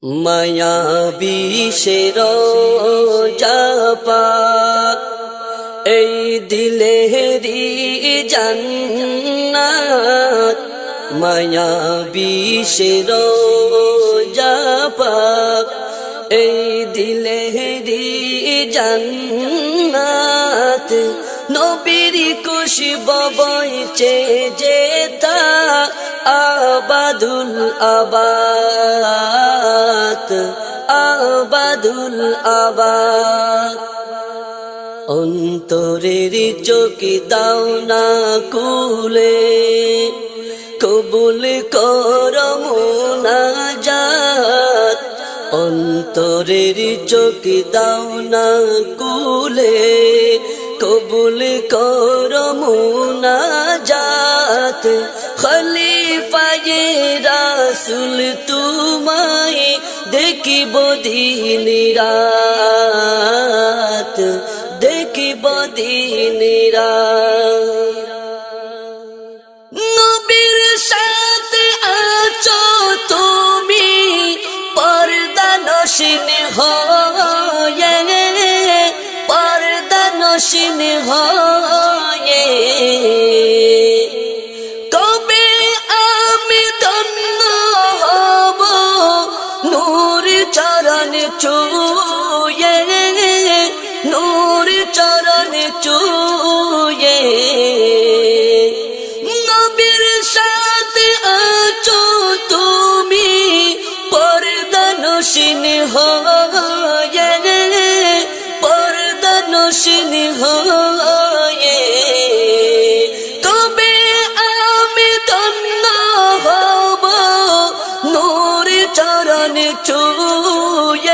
মায়াবী সে রোজা পাক এই দিলেরি জান্নাত মায়াবী সে রোজা পাক এই দিলেরি জান্নাত নবীর খুশবু বইছে যেতা আবাদুল আবাদ আবাদুল আবাদ অন্তরের চোখে দাও না কুলে কবুল কর মুনাজাত অন্তরের চোখে দাও না কুলে কবুল কর মুনাজাত খলিফায়ে রাসূল তোমায় দেখিব দিন রাত দেখিব দিন রাত নবীর সাথে আছো তুমি পর্দা নশীন হয়ে পর্দা নশীন হয়ে কবে আমি ধন্য হব নূর চরণ ছুঁয়ে নূর চরণ ছুঁয়ে নবীর সাথে আছো তুমি পর্দা নশীন হয়ে পর্দা নশীন হয়ে কবে আমি ধন্য হব নূর চরণ ছুঁয়ে